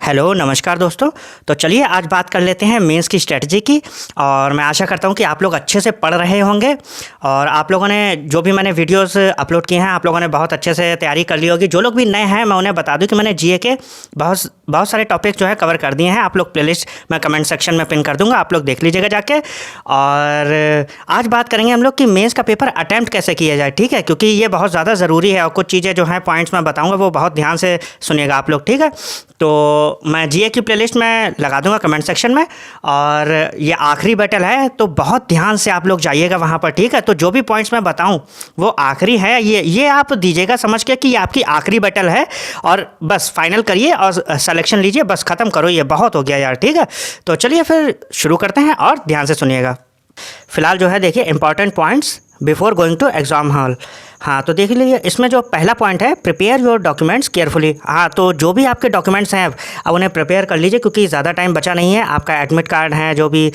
Hello नमस्कार दोस्तों। तो चलिए आज बात कर लेते हैं मेंस की स्ट्रेटजी की। और मैं आशा करता हूं कि आप लोग अच्छे से पढ़ रहे होंगे और आप लोगों ने जो भी मैंने वीडियोस अपलोड किए हैं आप लोगों ने बहुत अच्छे से तैयारी कर ली होगी। जो लोग भी नए हैं मैं उन्हें बता दूं कि मैंने जीए के बहुत सारे टॉपिक जो है कवर कर दिए हैं। आप लोग प्लेलिस्ट मैं कमेंट सेक्शन में पिन कर दूँगा, आप लोग देख लीजिएगा जाके। और आज बात करेंगे हम लोग कि मेंस का पेपर अटैम्प्ट कैसे किया जाए, ठीक है, क्योंकि ये बहुत ज़्यादा ज़रूरी है और कुछ चीज़ें जो हैं पॉइंट्स मैं बताऊँगा वो बहुत ध्यान से सुनिएगा आप लोग, ठीक है। तो मैं जीए की प्लेलिस्ट में लगा दूंगा कमेंट सेक्शन में। और ये आखिरी बैटल है तो बहुत ध्यान से आप लोग जाइएगा वहाँ पर, ठीक है। तो जो भी पॉइंट्स मैं बताऊँ वो आखिरी है, ये आप दीजिएगा समझ के कि ये आपकी आखिरी बैटल है और बस फाइनल करिए और सिलेक्शन लीजिए, बस ख़त्म करो, ये बहुत हो गया यार, ठीक है। तो चलिए फिर शुरू करते हैं और ध्यान से सुनिएगा। फिलहाल जो है देखिए important points before going to exam hall. हाँ तो देख लीजिए, इसमें जो पहला पॉइंट है प्रिपेयर योर डॉक्यूमेंट्स केयरफुली। हाँ तो जो भी आपके डॉक्यूमेंट्स हैं अब उन्हें प्रिपेयर कर लीजिए क्योंकि ज़्यादा टाइम बचा नहीं है। आपका एडमिट कार्ड है, जो भी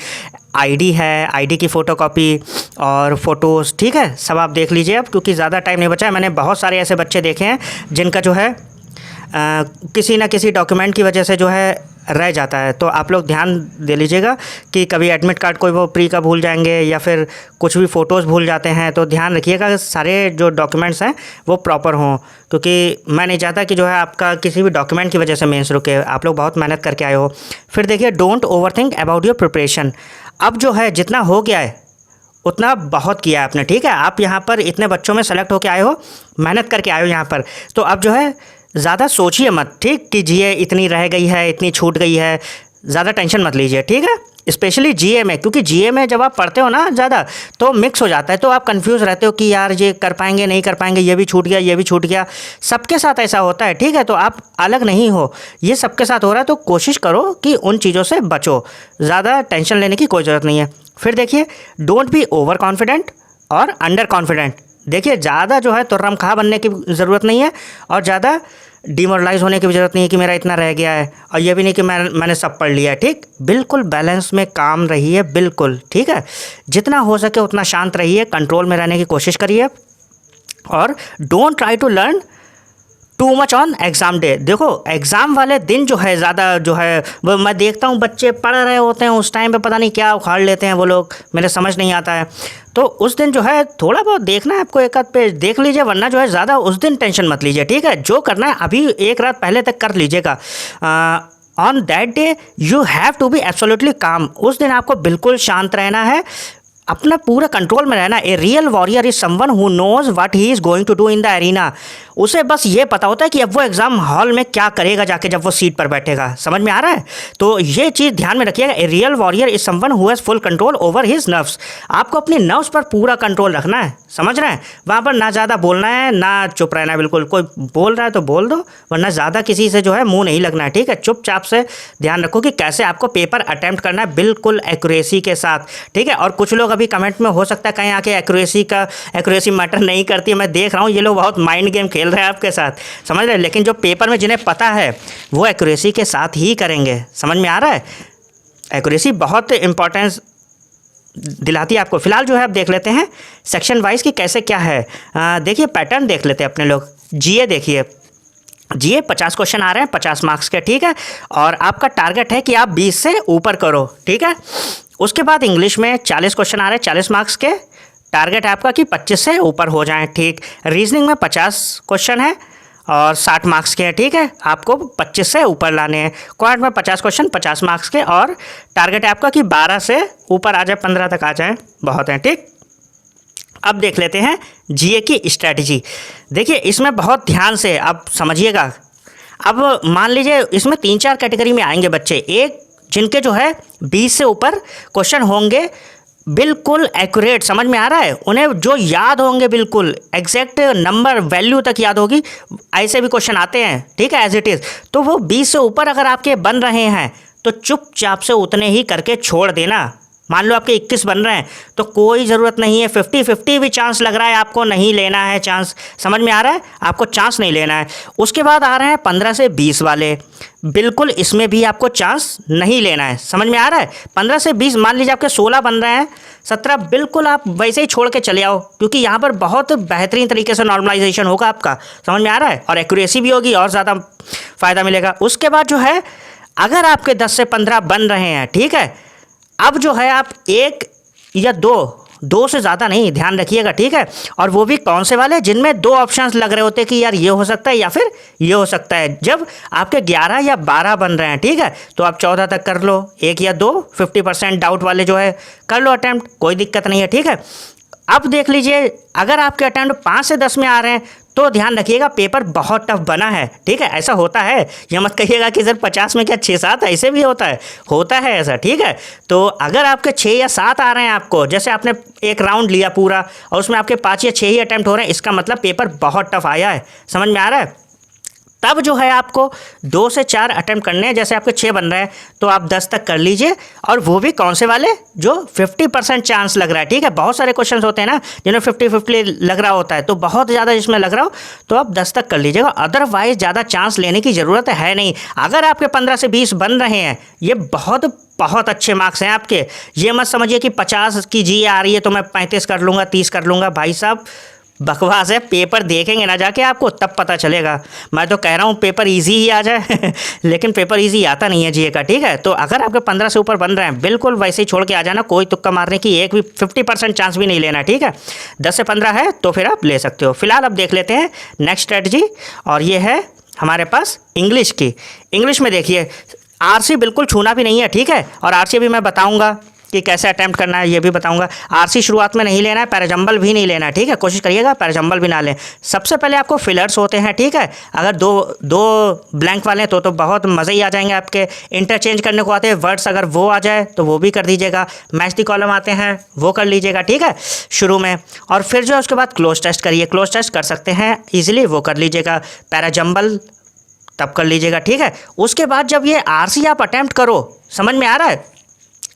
आईडी है, आईडी की फ़ोटोकॉपी और फ़ोटोज़, ठीक है, सब आप देख लीजिए अब क्योंकि ज़्यादा टाइम नहीं बचा है। मैंने बहुत सारे ऐसे बच्चे देखे हैं जिनका जो है किसी न किसी डॉक्यूमेंट की वजह से जो है रह जाता है। तो आप लोग ध्यान दे लीजिएगा कि कभी एडमिट कार्ड कोई वो प्री का भूल जाएंगे या फिर कुछ भी फ़ोटोज़ भूल जाते हैं। तो ध्यान रखिएगा सारे जो डॉक्यूमेंट्स हैं वो प्रॉपर हों, क्योंकि मैं नहीं चाहता कि जो है आपका किसी भी डॉक्यूमेंट की वजह से मेंस रुके। आप लोग बहुत मेहनत करके आए हो। फिर देखिए don't overthink about your preparation. अब जो है जितना हो गया है उतना बहुत किया है आपने, ठीक है। आप यहाँ पर इतने बच्चों में सेलेक्ट होकर आए हो, मेहनत करके आए हो यहाँ पर, तो अब जो है ज़्यादा सोचिए मत, ठीक, कि जीए इतनी रह गई है, इतनी छूट गई है, ज़्यादा टेंशन मत लीजिए, ठीक है। स्पेशली जीए में, क्योंकि जीए में जब आप पढ़ते हो ना ज़्यादा तो मिक्स हो जाता है, तो आप कंफ्यूज रहते हो कि यार ये कर पाएंगे नहीं कर पाएंगे, ये भी छूट गया ये भी छूट गया। सबके साथ ऐसा होता है, ठीक है। तो आप अलग नहीं हो, ये सबके साथ हो रहा है, तो कोशिश करो कि उन चीज़ों से बचो, ज़्यादा टेंशन लेने की कोई ज़रूरत नहीं है। फिर देखिए डोंट बी ओवर कॉन्फिडेंट और अंडर कॉन्फिडेंट। देखिए ज़्यादा जो है तुर्रम खा बनने की ज़रूरत नहीं है और ज़्यादा डिमोरलाइज होने की भी ज़रूरत नहीं है कि मेरा इतना रह गया है, और ये भी नहीं कि मैंने सब पढ़ लिया है, ठीक। बिल्कुल बैलेंस में काम रहिए, बिल्कुल, ठीक है। जितना हो सके उतना शांत रहिए, कंट्रोल में रहने की कोशिश करिए और don't try to learn too much on exam day. देखो एग्ज़ाम वाले दिन जो है ज़्यादा जो है वो मैं देखता हूँ बच्चे पढ़ रहे होते हैं, उस टाइम पे पता नहीं क्या उखाड़ लेते हैं वो लोग, मेरे समझ नहीं आता है। तो उस दिन जो है थोड़ा बहुत देखना है आपको, एक आध पेज देख लीजिए, वरना जो है ज़्यादा उस दिन टेंशन मत लीजिए, ठीक है। जो करना है अभी एक रात पहले तक कर लीजिएगा। On that day you have to be absolutely calm. उस दिन आपको बिल्कुल शांत रहना है, अपना पूरा कंट्रोल में रहना। A real warrior is someone who knows what he is going to do in the arena. उसे बस ये पता होता है कि अब वो एग्ज़ाम हॉल में क्या करेगा जाके जब वो सीट पर बैठेगा। समझ में आ रहा है? तो ये चीज़ ध्यान में रखिएगा। ए real warrior is someone who has full control over his nerves. आपको अपने नर्व्स पर पूरा कंट्रोल रखना है, समझ रहे हैं। वहाँ पर ना ज़्यादा बोलना है ना चुप रहना है, बिल्कुल। कोई बोल रहा है तो बोल दो, वरना ज़्यादा किसी से जो है मुँह नहीं लगना है, ठीक है। चुपचाप से ध्यान रखो कि कैसे आपको पेपर अटैम्प्ट करना है, बिल्कुल एक्यूरेसी के साथ, ठीक है। और कुछ लोग अभी कमेंट में हो सकता है कहीं आके एक्यूरेसी मैटर नहीं करती है। मैं देख रहा हूँ ये लोग बहुत माइंड गेम खेल रहे हैं आपके साथ, समझ रहे हैं। लेकिन जो पेपर में जिन्हें पता है वो एक्यूरेसी के साथ ही करेंगे, समझ में आ रहा है। एक्यूरेसी बहुत इंपॉर्टेंस दिलाती है आपको। फिलहाल जो है आप देख लेते हैं सेक्शन वाइज की कैसे क्या है। देखिए पैटर्न देख लेते हैं अपने लोग। जीए देखिए, जीए 50 क्वेश्चन आ रहे हैं 50 मार्क्स के, ठीक है। और आपका टारगेट है कि आप 20 से ऊपर करो, ठीक है। उसके बाद इंग्लिश में 40 क्वेश्चन आ रहे हैं 40 मार्क्स के, टारगेट है आपका कि 25 से ऊपर हो जाएं, ठीक। रीजनिंग में 50 क्वेश्चन है और 60 मार्क्स के हैं, ठीक है। आपको 25 से ऊपर लाने हैं। क्वांट में 50 क्वेश्चन 50 मार्क्स के और टारगेट है आपका कि 12 से ऊपर आ जाए, 15 तक आ जाए, बहुत हैं, ठीक। अब देख लेते हैं जीए की स्ट्रैटेजी। देखिए इसमें बहुत ध्यान से आप समझिएगा। अब मान लीजिए इसमें 3-4 कैटेगरी में आएंगे बच्चे। एक जिनके जो है 20 से ऊपर क्वेश्चन होंगे बिल्कुल एक्यूरेट, समझ में आ रहा है, उन्हें जो याद होंगे बिल्कुल एग्जैक्ट नंबर वैल्यू तक याद होगी। ऐसे भी क्वेश्चन आते हैं, ठीक है, एज इट इज़। तो वो 20 से ऊपर अगर आपके बन रहे हैं तो चुपचाप से उतने ही करके छोड़ देना। मान लो आपके 21 बन रहे हैं तो कोई ज़रूरत नहीं है 50-50 भी चांस लग रहा है, आपको नहीं लेना है चांस, समझ में आ रहा है, आपको चांस नहीं लेना है। उसके बाद आ रहे हैं 15 से 20 वाले, बिल्कुल इसमें भी आपको चांस नहीं लेना है, समझ में आ रहा है। 15 से 20 मान लीजिए आपके 16 बन रहे हैं, 17 बिल्कुल आप वैसे ही छोड़ के चले आओ, क्योंकि यहाँ पर बहुत बेहतरीन तरीके से नॉर्मलाइजेशन होगा आपका, समझ में आ रहा है, और एक्यूरेसी भी होगी और ज़्यादा फ़ायदा मिलेगा। उसके बाद जो है अगर आपके 10 से 15 बन रहे हैं, ठीक है, अब जो है आप एक या दो से ज़्यादा नहीं, ध्यान रखिएगा, ठीक है। और वो भी कौन से वाले, जिनमें 2 ऑप्शंस लग रहे होते हैं कि यार ये हो सकता है या फिर ये हो सकता है। जब आपके 11 या 12 बन रहे हैं, ठीक है, तो आप 14 तक कर लो, 1 या 2 50% डाउट वाले जो है कर लो अटैम्प्ट, कोई दिक्कत नहीं है, ठीक है। अब देख लीजिए, अगर आपके अटैम्प्ट 5 से 10 में आ रहे हैं तो ध्यान रखिएगा पेपर बहुत टफ बना है, ठीक है। ऐसा होता है, ये मत कहिएगा कि सर 50 में क्या 6-7, ऐसे भी होता है ऐसा, ठीक है। तो अगर आपके 6 या 7 आ रहे हैं आपको, जैसे आपने एक राउंड लिया पूरा और उसमें आपके 5 या 6 ही अटैम्प्ट हो रहे हैं, इसका मतलब पेपर बहुत टफ आया है, समझ में आ रहा है। तब जो है आपको 2 से 4 अटैम्प्ट करने हैं। जैसे आपके 6 बन रहे हैं तो आप 10 तक कर लीजिए, और वो भी कौन से वाले, जो 50% चांस लग रहा है, ठीक है। बहुत सारे क्वेश्चन होते हैं ना जिन्हें 50-50 लग रहा होता है, तो बहुत ज़्यादा जिसमें लग रहा हो तो आप 10 तक कर लीजिएगा, अदरवाइज ज़्यादा चांस लेने की ज़रूरत है नहीं। अगर आपके 15 से 20 बन रहे हैं, ये बहुत अच्छे मार्क्स हैं आपके। ये मत समझिए कि 50 की जी आ रही है तो मैं 35 कर लूँगा, 30 कर लूँगा, भाई साहब बकवास है। पेपर देखेंगे ना जाके आपको, तब पता चलेगा। मैं तो कह रहा हूँ पेपर इजी ही आ जाए लेकिन पेपर इजी आता नहीं है जीए का, ठीक है। तो अगर आपके 15 से ऊपर बन रहे हैं, बिल्कुल वैसे ही छोड़ के आ जाना, कोई तुक्का मारने की एक भी 50% चांस भी नहीं लेना, ठीक है। 10 से 15 है तो फिर आप ले सकते हो। फिलहाल अब देख लेते हैं नेक्स्ट स्ट्रेटजी, और ये है हमारे पास इंग्लिश की। इंग्लिश में देखिए, आरसी बिल्कुल छूना भी नहीं है, ठीक है। और आरसी भी मैं बताऊँगा कि कैसे अटैम्प्ट करना है, ये भी बताऊंगा। आरसी शुरुआत में नहीं लेना है, पैराजंबल भी नहीं लेना है, ठीक है। कोशिश करिएगा पैराजंबल भी ना लें। सबसे पहले आपको फिलर्स होते हैं, ठीक है। अगर दो ब्लैंक वाले हैं तो बहुत मज़े ही आ जाएंगे आपके। इंटरचेंज करने को आते हैं वर्ड्स, अगर वो आ जाए तो वो भी कर दीजिएगा। मैच द कॉलम आते हैं, वो कर लीजिएगा, ठीक है, शुरू में। और फिर जो है उसके बाद क्लोज टेस्ट करिए, क्लोज टेस्ट कर सकते हैं ईजिली, वो कर लीजिएगा। पैराजंबल तब कर लीजिएगा, ठीक है। उसके बाद जब ये आरसी आप अटैम्प्ट करो, समझ में आ रहा है,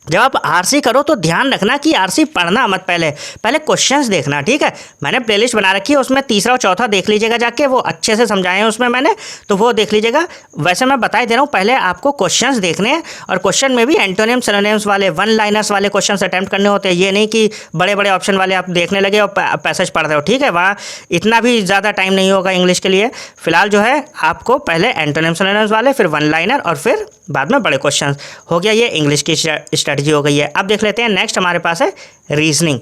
जब आप आरसी करो तो ध्यान रखना कि आरसी पढ़ना मत, पहले क्वेश्चंस देखना, ठीक है। मैंने प्लेलिस्ट बना रखी है, उसमें तीसरा और चौथा देख लीजिएगा जाके, वो अच्छे से समझाए हैं उसमें मैंने, तो वो देख लीजिएगा। वैसे मैं बता ही दे रहा हूँ, पहले आपको क्वेश्चंस देखने हैं, और क्वेश्चन में भी एंटोनिम सिनोनिम्स वाले, वन लाइनर्स वाले क्वेश्चंस अटैम्प्ट करने होते हैं। ये नहीं कि बड़े बड़े ऑप्शन वाले आप देखने लगे और पैसेज पढ़ रहे हो, ठीक है। वहाँ इतना भी ज़्यादा टाइम नहीं होगा इंग्लिश के लिए। फिलहाल जो है आपको पहले एंटोनिम सिनोनिम्स वाले, फिर वन लाइनर, और फिर बाद में बड़े क्वेश्चन। हो गया ये इंग्लिश की स्ट्रेटजी हो गई है। अब देख लेते हैं नेक्स्ट हमारे पास है रीजनिंग।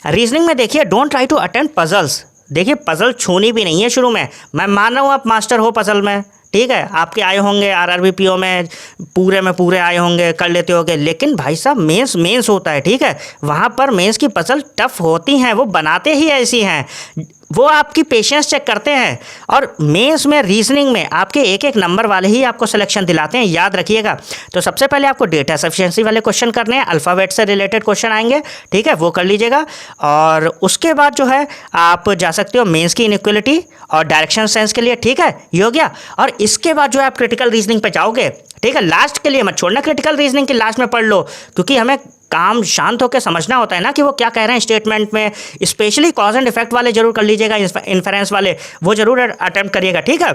रीजनिंग में देखिए, don't try to attempt puzzles. देखिए पजल छूनी भी नहीं है शुरू में। मैं मान रहा हूँ आप मास्टर हो पजल में, ठीक है, आपके आए होंगे आरआरबी पीओ में पूरे आए होंगे, कर लेते होंगे। लेकिन भाई साहब मेंस होता है, ठीक है। वहाँ पर मेंस की पजल टफ होती हैं, वो बनाते ही ऐसी हैं, वो आपकी पेशेंस चेक करते हैं। और मेंस में रीजनिंग में आपके एक एक नंबर वाले ही आपको सिलेक्शन दिलाते हैं, याद रखिएगा। तो सबसे पहले आपको डेटा सफिशिएंसी वाले क्वेश्चन करने हैं, अल्फ़ाबेट से रिलेटेड क्वेश्चन आएंगे, ठीक है, वो कर लीजिएगा। और उसके बाद जो है आप जा सकते हो मेंस की इनइक्वालिटी और डायरेक्शन सेंस के लिए, ठीक है, ये हो गया। और इसके बाद जो है आप क्रिटिकल रीजनिंग पे जाओगे, ठीक है। लास्ट के लिए मत छोड़ना, क्रिटिकल रीजनिंग के लास्ट में पढ़ लो, क्योंकि हमें काम शांत होकर समझना होता है ना कि वो क्या कह रहे हैं स्टेटमेंट में। स्पेशली कॉज एंड इफेक्ट वाले जरूर कर लीजिएगा, इन्फरेंस वाले वो जरूर अटेम्प्ट करिएगा, ठीक है।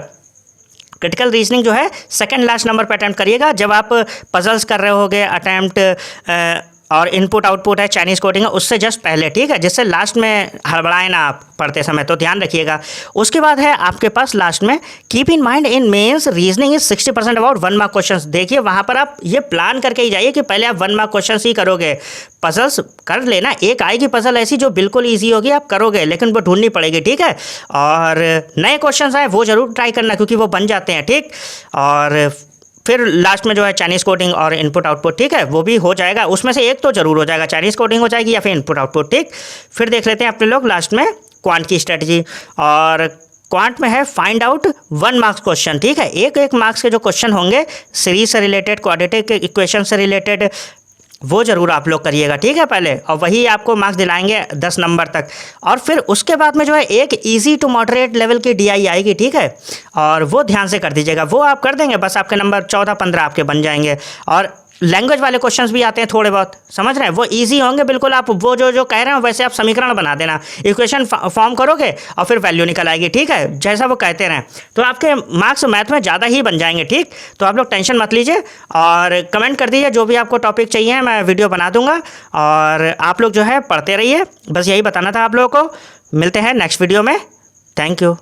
क्रिटिकल रीजनिंग जो है सेकंड लास्ट नंबर पर अटेम्प्ट करिएगा, जब आप पजल्स कर रहे होगे अटेम्प्ट, और इनपुट आउटपुट है, चाइनीज़ कोडिंग है, उससे जस्ट पहले, ठीक है, जिससे लास्ट में हड़बड़ाए ना आप पढ़ते समय, तो ध्यान रखिएगा। उसके बाद है आपके पास लास्ट में, keep in mind in mains reasoning is 60% about 1 mark questions. देखिए वहाँ पर आप ये प्लान करके ही जाइए कि पहले आप 1 मार्क क्वेश्चंस ही करोगे। पजल्स कर लेना, एक आएगी पजल ऐसी जो बिल्कुल ईजी होगी, आप करोगे, लेकिन वो ढूंढनी पड़ेगी, ठीक है। और नए क्वेश्चन आए वो जरूर ट्राई करना, क्योंकि वो बन जाते हैं, ठीक। और फिर लास्ट में जो है चाइनीज़ कोडिंग और इनपुट आउटपुट, ठीक है, वो भी हो जाएगा, उसमें से एक तो जरूर हो जाएगा, चाइनीज़ कोडिंग हो जाएगी या फिर इनपुट आउटपुट, ठीक। फिर देख लेते हैं अपने लोग लास्ट में क्वांट की स्ट्रेटजी, और क्वांट में है फाइंड आउट 1 मार्क्स क्वेश्चन, ठीक है। एक मार्क्स के जो क्वेश्चन होंगे सीरीज से रिलेटेड, क्वाड्रेटिक इक्वेशन से रिलेटेड, वो ज़रूर आप लोग करिएगा, ठीक है पहले, और वही आपको मार्क्स दिलाएंगे 10 नंबर तक। और फिर उसके बाद में जो है एक इजी टू मॉडरेट लेवल की डीआई आएगी, ठीक है, और वो ध्यान से कर दीजिएगा, वो आप कर देंगे बस आपके नंबर 14-15 आपके बन जाएंगे। और लैंग्वेज वाले क्वेश्चंस भी आते हैं थोड़े बहुत, समझ रहे हैं, वो इजी होंगे बिल्कुल। आप वो जो कह रहे हैं वैसे आप समीकरण बना देना, इक्वेशन फॉर्म करोगे और फिर वैल्यू निकल आएगी, ठीक है, जैसा वो कहते रहें, तो आपके मार्क्स मैथ में ज़्यादा ही बन जाएंगे, ठीक। तो आप लोग टेंशन मत लीजिए, और कमेंट कर दीजिए जो भी आपको टॉपिक चाहिए, मैं वीडियो बना दूंगा। और आप लोग जो है पढ़ते रहिए, बस यही बताना था आप लोगों को। मिलते हैं नेक्स्ट वीडियो में, थैंक यू।